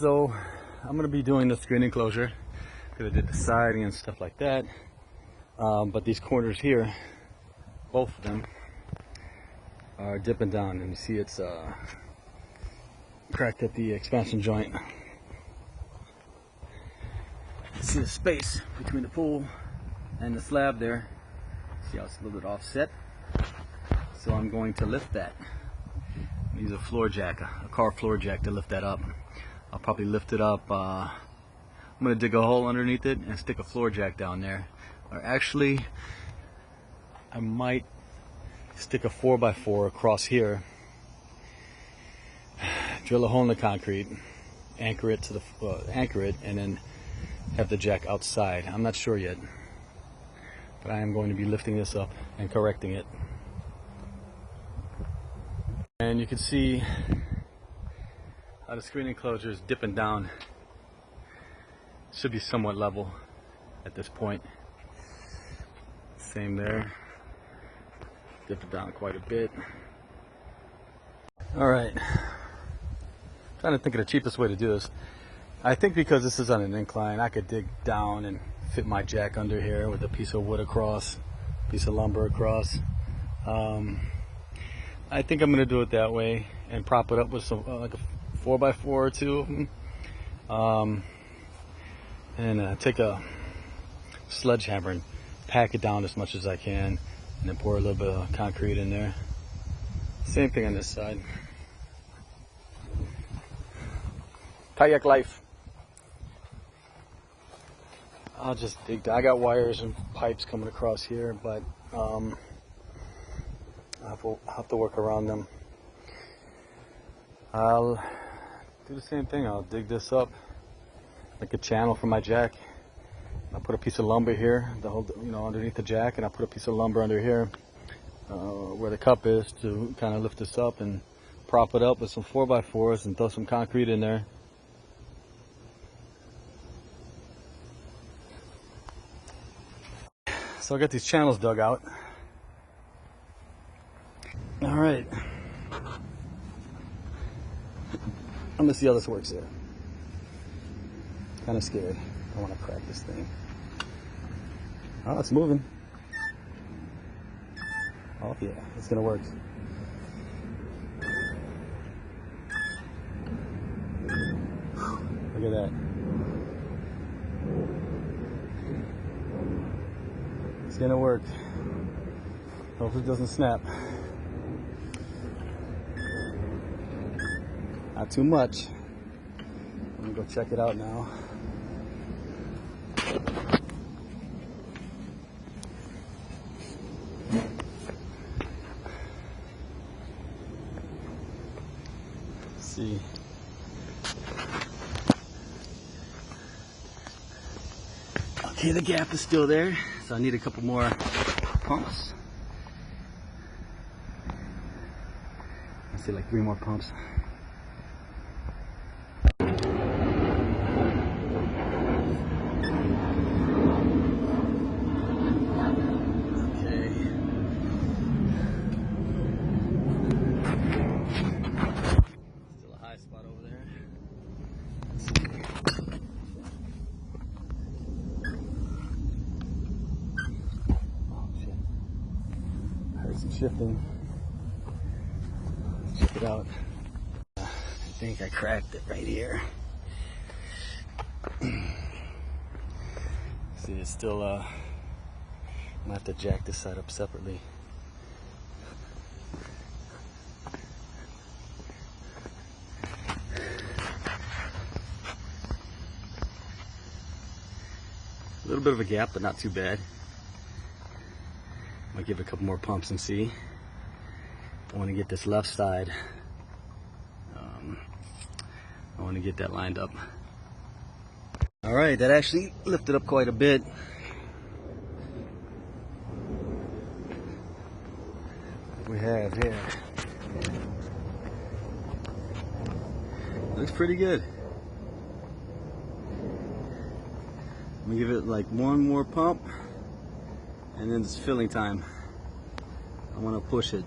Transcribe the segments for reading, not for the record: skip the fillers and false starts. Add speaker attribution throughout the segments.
Speaker 1: So I'm gonna be doing the screen enclosure because I did the siding and stuff like that. But these corners here, both of them, are dipping down, and you see it's cracked at the expansion joint. You see the space between the pool and the slab there. See how it's a little bit offset? So I'm going to lift that. Use a floor jack, a car floor jack, to lift that up. I'll probably lift it up. I'm going to dig a hole underneath it and stick a floor jack down there. Or actually, I might stick a 4x4 across here, drill a hole in the concrete, anchor it to the and then have the jack outside. I'm not sure yet, but I am going to be lifting this up and correcting it. And you can see how the screen enclosure is dipping down. Should be somewhat level at this point. Same there. Dip it down quite a bit. Alright. Trying to think of the cheapest way to do this. I think because this is on an incline, I could dig down and fit my jack under here with a piece of wood across, piece of lumber across. I think I'm going to do it that way and prop it up with some like a 4x4 or two of them. And take a sledgehammer and pack it down as much as I can, and then pour a little bit of concrete in there. Same thing on this side. Kayak life. I'll just dig down. I got wires and pipes coming across here, but I'll have to work around them. I'll do the same thing. I'll dig this up like a channel for my jack. I'll put a piece of lumber here, underneath the jack, and I'll put a piece of lumber under here where the cup is to kind of lift this up and prop it up with some 4x4s and throw some concrete in there. So I got these channels dug out. All right, I'm gonna see how this works here. Kind of scared. I want to crack this thing. Oh, it's moving. Oh yeah, it's gonna work. Look at that. It's gonna work. Hopefully it doesn't snap. Not too much. I'm gonna go check it out now. Let's see. Okay, the gap is still there, so I need a couple more pumps. Let's see, like 3 more pumps. Shifting. Let's check it out. I think I cracked it right here. See, it's still I'm gonna have to jack this side up separately. A little bit of a gap, but not too bad. Might give it a couple more pumps and see. I want to get this left side. I want to get that lined up. All right, that actually lifted up quite a bit. What we have here. Looks pretty good. I'm gonna give it like one more pump, and then it's filling time. I want to push it.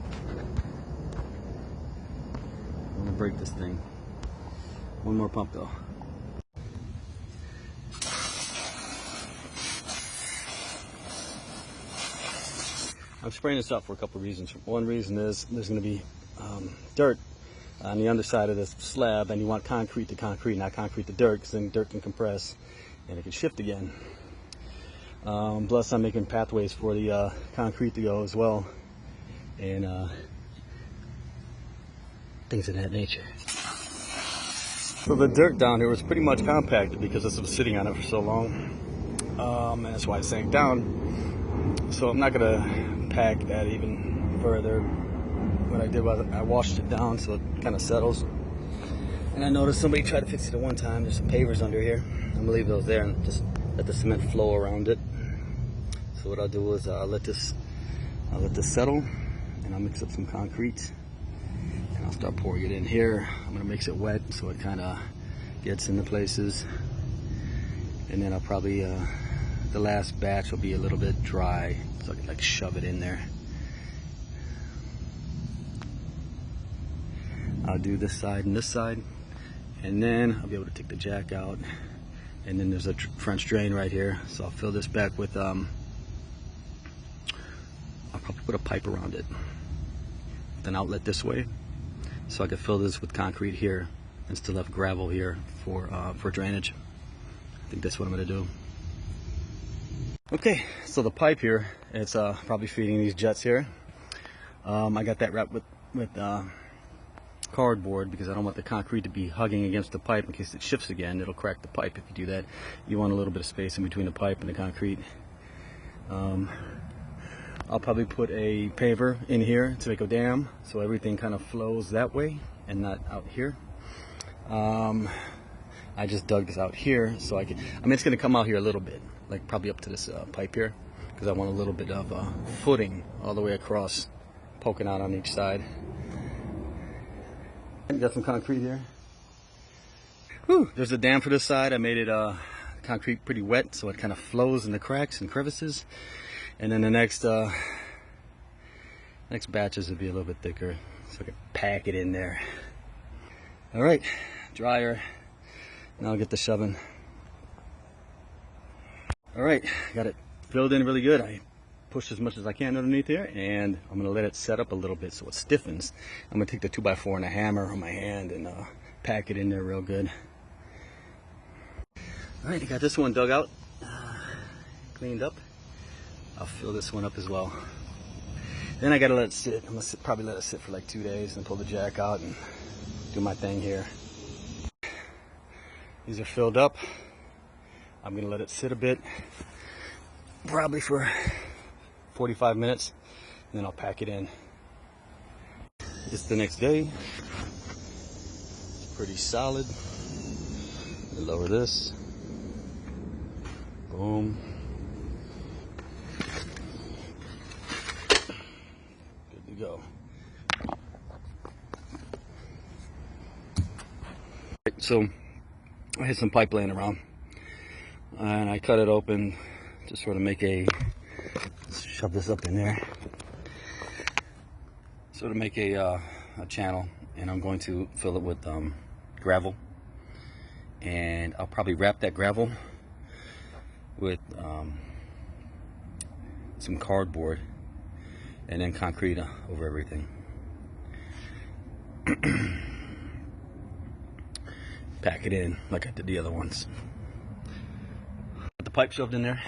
Speaker 1: I want to break this thing. One more pump though. I'm spraying this up for a couple of reasons. One reason is there's going to be dirt on the underside of this slab, and you want concrete to concrete, not concrete to dirt, because then dirt can compress and it can shift again. Plus I'm making pathways for the concrete to go as well, and things of that nature. So the dirt down here was pretty much compacted because this was sitting on it for so long, and that's why it sank down. So I'm not gonna pack that even further. What I did was I washed it down so it kind of settles. And I noticed somebody tried to fix it at one time. There's some pavers under here. I'm gonna leave those there and just let the cement flow around it. So what I'll do is I'll let this settle, and I'll mix up some concrete, and I'll start pouring it in here. I'm gonna mix it wet so it kind of gets into places, and then I'll probably the last batch will be a little bit dry, so I can like shove it in there. I'll do this side and this side, and then I'll be able to take the jack out. And then there's a French drain right here, so I'll fill this back with I'll probably put a pipe around it, an outlet this way, so I can fill this with concrete here and still have gravel here for drainage. I think that's what I'm gonna do. Okay, so the pipe here, it's probably feeding these jets here. I got that wrapped with cardboard because I don't want the concrete to be hugging against the pipe in case it shifts again. It'll crack the pipe if you do that. You want a little bit of space in between the pipe and the concrete. I'll probably put a paver in here to make a dam so everything kind of flows that way and not out here. I just dug this out here so I mean it's going to come out here a little bit, like probably up to this pipe here, because I want a little bit of footing all the way across, poking out on each side. Got some concrete here. Whew, there's a dam for this side. I made it concrete pretty wet so it kind of flows in the cracks and crevices. And then the next batches will be a little bit thicker so I can pack it in there. All right, dryer. Now I'll get the shoving. All right, got it filled in really good. I pushed as much as I can underneath here, and I'm gonna let it set up a little bit so it stiffens. I'm gonna take the 2x4 and a hammer on my hand and pack it in there real good. All right, I got this one dug out, cleaned up. I'll fill this one up as well. Then I gotta let it sit. I'm gonna probably let it sit for like 2 days and pull the jack out and do my thing here. These are filled up. I'm gonna let it sit a bit, probably for 45 minutes, and then I'll pack it in. It's the next day. It's pretty solid. Lower this. Boom. Good to go. So I had some pipe laying around, and I cut it open to sort of make shove this up in there, sort of make a channel, and I'm going to fill it with gravel, and I'll probably wrap that gravel with some cardboard and then concrete over everything. Pack it in like I did the other ones. Put the pipe shoved in there.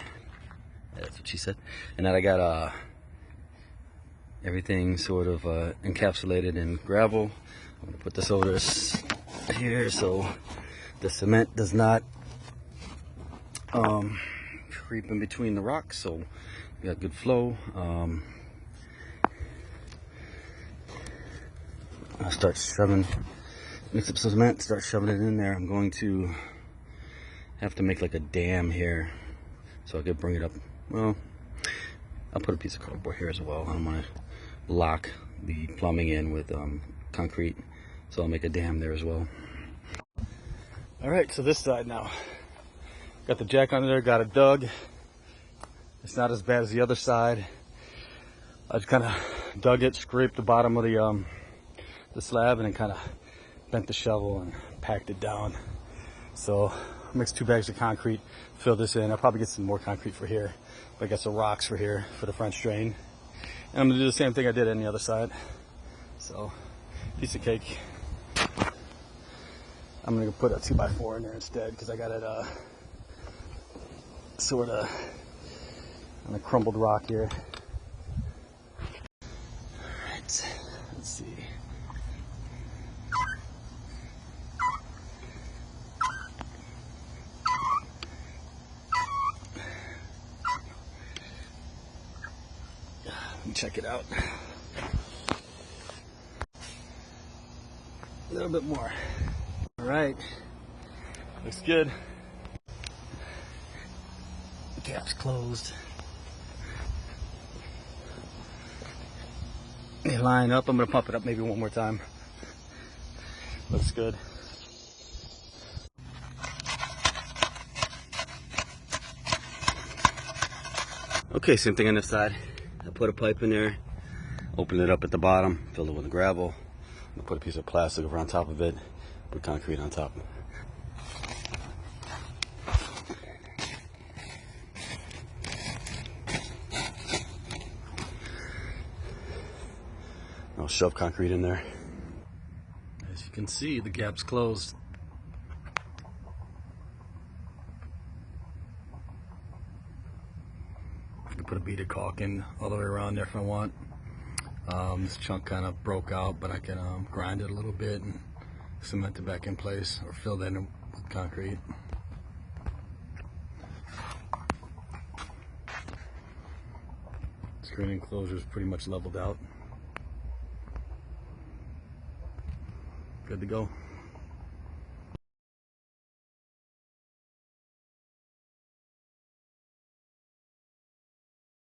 Speaker 1: That's what she said. And then I got everything sort of encapsulated in gravel. I'm gonna put this over this here so the cement does not creep in between the rocks, so we got good flow. I'll start shoving, mix up some cement, start shoving it in there. I'm going to have to make like a dam here so I could bring it up. Well, I'll put a piece of cardboard here as well. I'm gonna lock the plumbing in with concrete, so I'll make a dam there as well. All right, so this side now. Got the jack under there, got it dug. It's not as bad as the other side. I just kind of dug it, scraped the bottom of the slab, and then kind of bent the shovel and packed it down. So mixed 2 bags of concrete, fill this in. I'll probably get some more concrete for here. I got some rocks for here for the French drain. And I'm gonna do the same thing I did on the other side. So, piece of cake. I'm gonna put a 2x4 in there instead because I got it sort of on a crumbled rock here. Alright, let's see. Let me check it out. A little bit more. Alright, looks good. The cap's closed. They line up. I'm gonna pump it up maybe one more time. Looks good. Okay, same thing on this side. I put a pipe in there, open it up at the bottom, fill it with gravel. I'm gonna put a piece of plastic over on top of it, put concrete on top. I'll shove concrete in there. As you can see, the gap's closed. I can put a beaded caulk in all the way around there if I want. This chunk kind of broke out, but I can grind it a little bit and cement it back in place or fill that in with concrete. Screen enclosure is pretty much leveled out. Good to go.